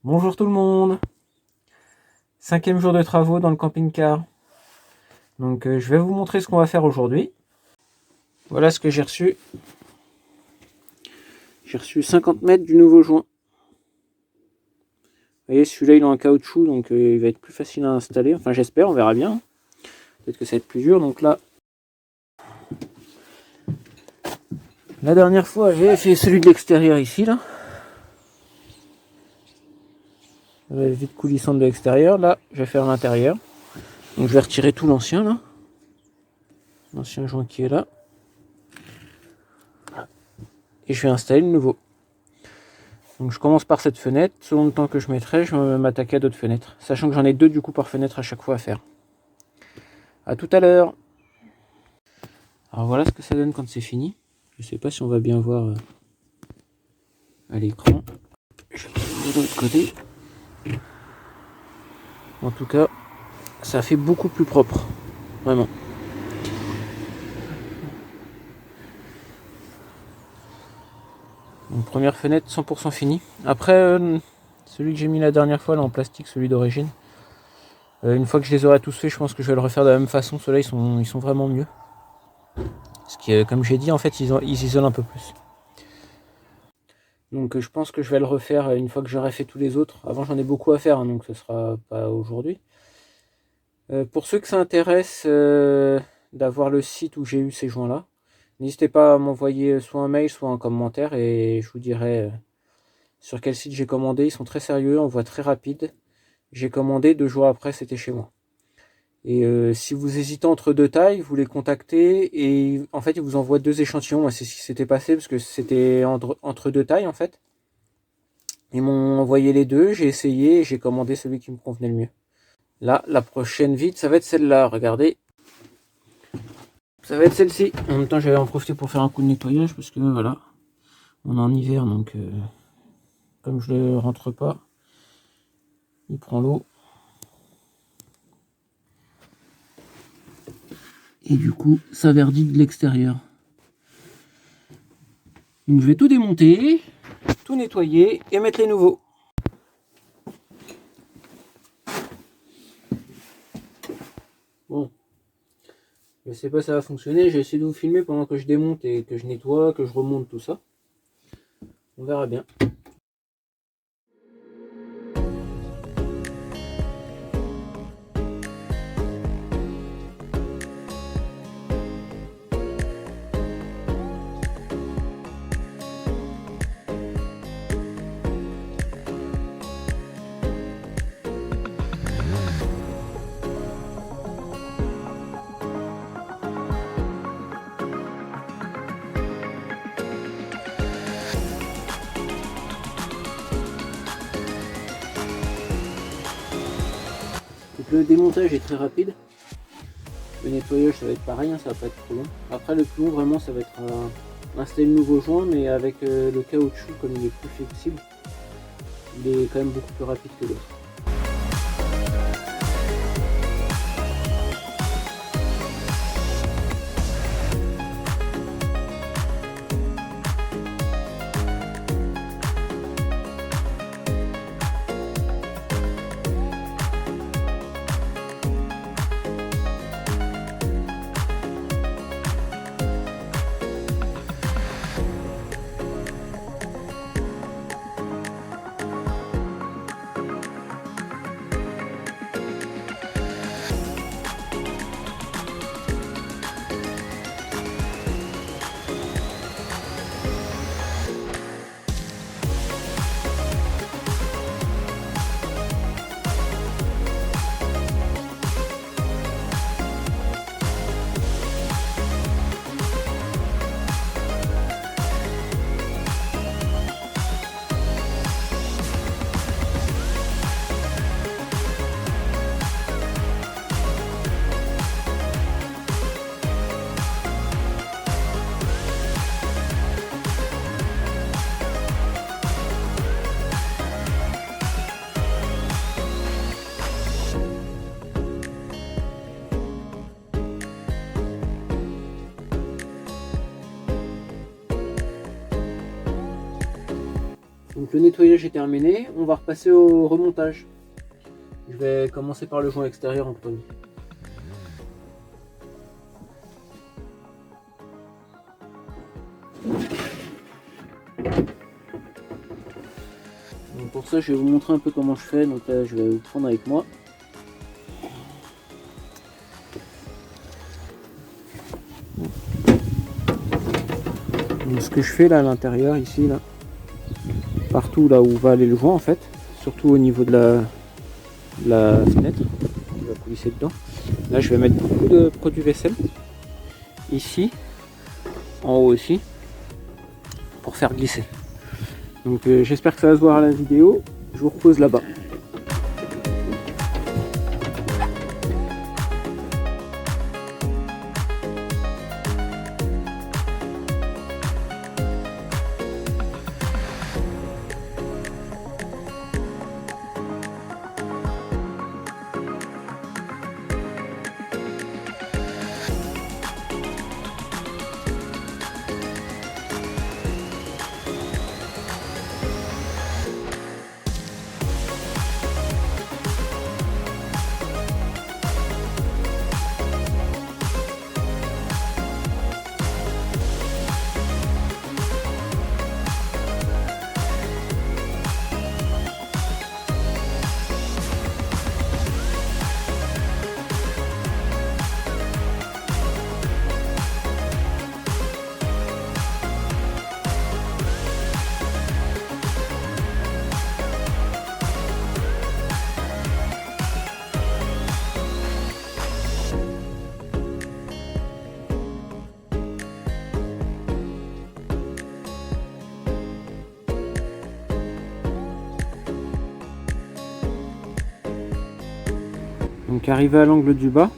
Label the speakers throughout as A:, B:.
A: Bonjour tout le monde. 5e jour de travaux dans le camping-car. Donc je vais vous montrer ce qu'on va faire aujourd'hui. Voilà ce que j'ai reçu. J'ai reçu 50 mètres du nouveau joint. Vous voyez, celui-là il est en caoutchouc, donc il va être plus facile à installer. Enfin j'espère, on verra bien. Peut-être que ça va être plus dur. Donc là, la dernière fois j'ai fait celui de l'extérieur ici là. La vitre coulissante de l'extérieur. Là, je vais faire l'intérieur. Donc je vais retirer tout l'ancien là. L'ancien joint qui est là. Et je vais installer le nouveau. Donc je commence par cette fenêtre, selon le temps que je mettrai, je vais m'attaquer à d'autres fenêtres. Sachant que j'en ai 2 du coup par fenêtre à chaque fois à faire. A tout à l'heure. Alors voilà ce que ça donne quand c'est fini. Je sais pas si on va bien voir à l'écran. Je vais de l'autre côté. En tout cas, ça fait beaucoup plus propre. Vraiment. Donc première fenêtre 100% finie. Après, celui que j'ai mis la dernière fois là en plastique, celui d'origine. Une fois que je les aurai tous faits, je pense que je vais le refaire de la même façon. Ceux-là ils sont vraiment mieux. Parce que comme j'ai dit, en fait ils isolent un peu plus. Donc je pense que je vais le refaire une fois que j'aurai fait tous les autres. Avant j'en ai beaucoup à faire, hein, donc ce sera pas aujourd'hui. Pour ceux que ça intéresse d'avoir le site où j'ai eu ces joints-là, n'hésitez pas à m'envoyer soit un mail, soit un commentaire et je vous dirai sur quel site j'ai commandé. Ils sont très sérieux, envoi très rapide. J'ai commandé 2 jours après, c'était chez moi. Et si vous hésitez entre 2 tailles, vous les contactez et en fait ils vous envoient 2 échantillons. C'est ce qui s'était passé parce que c'était entre 2 tailles en fait. Ils m'ont envoyé les 2, j'ai essayé et j'ai commandé celui qui me convenait le mieux. Là, la prochaine vitre, ça va être celle-là, regardez. Ça va être celle-ci. En même temps, j'avais en profiter pour faire un coup de nettoyage parce que voilà, on est en hiver donc comme je le rentre pas, il prend l'eau. Et du coup, ça verdit de l'extérieur. Donc je vais tout démonter, tout nettoyer et mettre les nouveaux. Bon, je sais pas si ça va fonctionner, j'ai essayé de vous filmer pendant que je démonte et que je nettoie, que je remonte tout ça. On verra bien. Donc le démontage est très rapide. Le nettoyage ça va être pareil, hein, ça va pas être trop long. Après le plus long vraiment ça va être installer le nouveau joint, mais avec le caoutchouc comme il est plus flexible, il est quand même beaucoup plus rapide que l'autre. Donc le nettoyage est terminé, on va repasser au remontage. Je vais commencer par le joint extérieur en premier. Donc pour ça, je vais vous montrer un peu comment je fais. Donc là, je vais vous prendre avec moi. Donc, ce que je fais là à l'intérieur, ici, là, partout là où va aller le joint en fait, surtout au niveau de la fenêtre qui va coulisser dedans. Là, je vais mettre beaucoup de produits vaisselle ici, en haut aussi, pour faire glisser. Donc j'espère que ça va se voir à la vidéo. Je vous repose là-bas. Donc arrivé à l'angle du bas,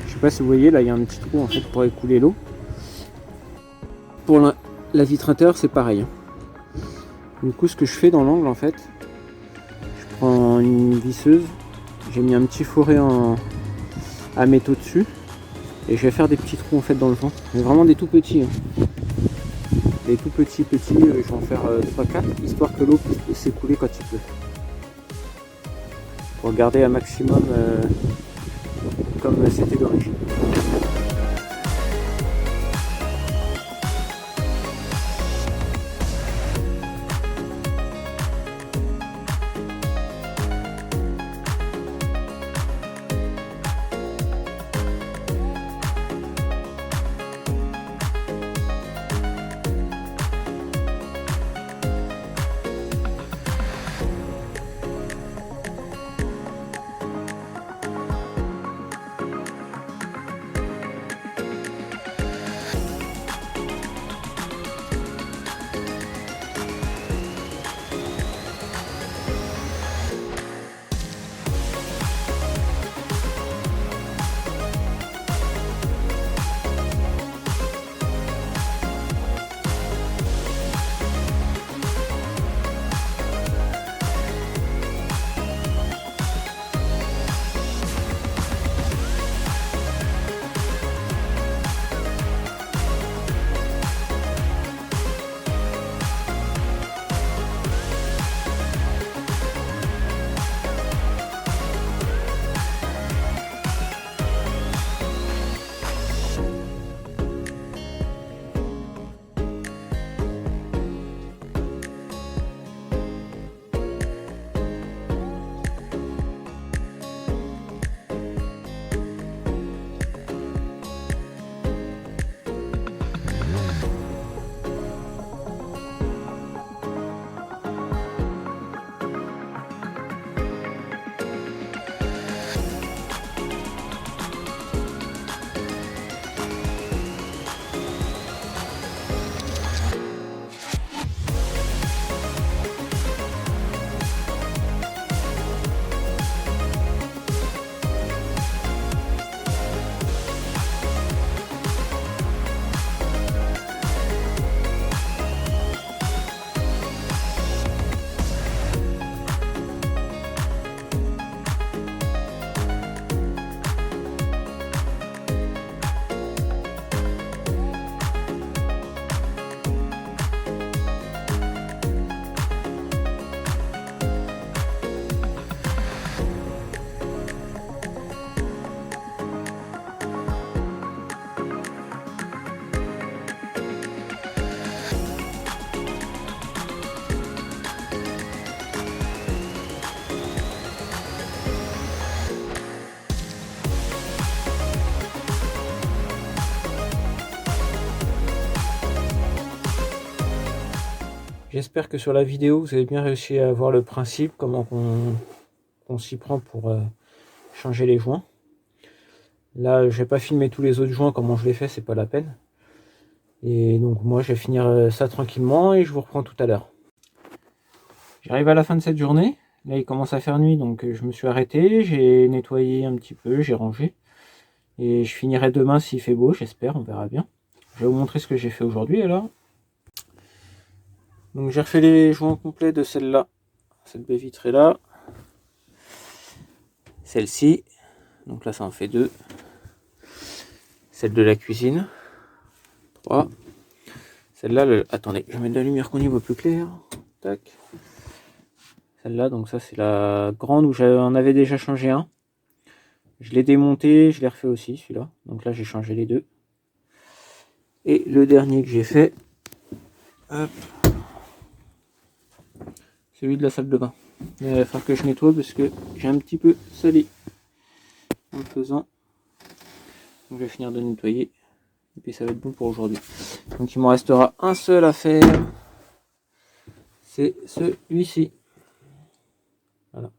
A: je sais pas si vous voyez, là il y a un petit trou en fait pour écouler l'eau. Pour la vitre intérieure c'est pareil. Du coup ce que je fais dans l'angle en fait, je prends une visseuse, j'ai mis un petit fourré à métaux dessus et je vais faire des petits trous en fait dans le fond. Mais vraiment des tout petits. Hein. Des tout petits, je vais en faire 3-4 histoire que l'eau puisse s'écouler quand il pleut. Pour garder un maximum comme c'était d'origine. j'espère que sur la vidéo, vous avez bien réussi à voir le principe, comment on s'y prend pour changer les joints. Là, je vais pas filmer tous les autres joints, comment je les fais, c'est pas la peine. Et donc moi, je vais finir ça tranquillement et je vous reprends tout à l'heure. J'arrive à la fin de cette journée. Là, il commence à faire nuit, donc je me suis arrêté, j'ai nettoyé un petit peu, j'ai rangé. Et je finirai demain s'il fait beau, j'espère, on verra bien. Je vais vous montrer ce que j'ai fait aujourd'hui alors. Donc j'ai refait les joints complets de celle-là, cette baie vitrée là. Celle-ci, donc là ça en fait 2. Celle de la cuisine, 3. Celle-là, attendez, je vais mettre de la lumière qu'on y voit plus clair. Tac. Celle-là, donc ça c'est la grande où j'en avais déjà changé un. Je l'ai démonté, je l'ai refait aussi celui-là. Donc là j'ai changé les deux. Et le dernier que j'ai fait, hop, celui de la salle de bain. Il va falloir que je nettoie parce que j'ai un petit peu salé en le faisant. Donc je vais finir de nettoyer. Et puis ça va être bon pour aujourd'hui. Donc il m'en restera un seul à faire. C'est celui-ci. Voilà.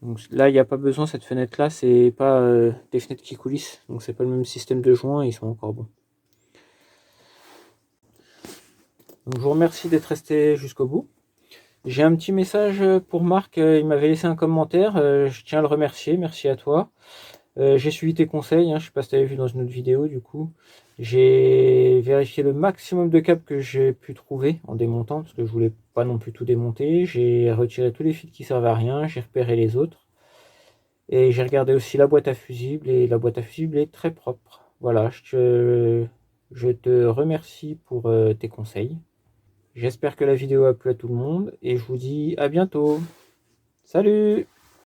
A: Donc là il n'y a pas besoin, cette fenêtre là, c'est pas des fenêtres qui coulissent. Donc c'est pas le même système de joints, ils sont encore bons. Donc je vous remercie d'être resté jusqu'au bout. J'ai un petit message pour Marc, il m'avait laissé un commentaire, je tiens à le remercier, merci à toi. J'ai suivi tes conseils, hein, je sais pas si tu avais vu dans une autre vidéo du coup. J'ai vérifié le maximum de câbles que j'ai pu trouver en démontant, parce que je voulais pas non plus tout démonter. J'ai retiré tous les fils qui servent à rien, j'ai repéré les autres. Et j'ai regardé aussi la boîte à fusibles, et la boîte à fusibles est très propre. Voilà, je te remercie pour tes conseils. J'espère que la vidéo a plu à tout le monde, et je vous dis à bientôt. Salut!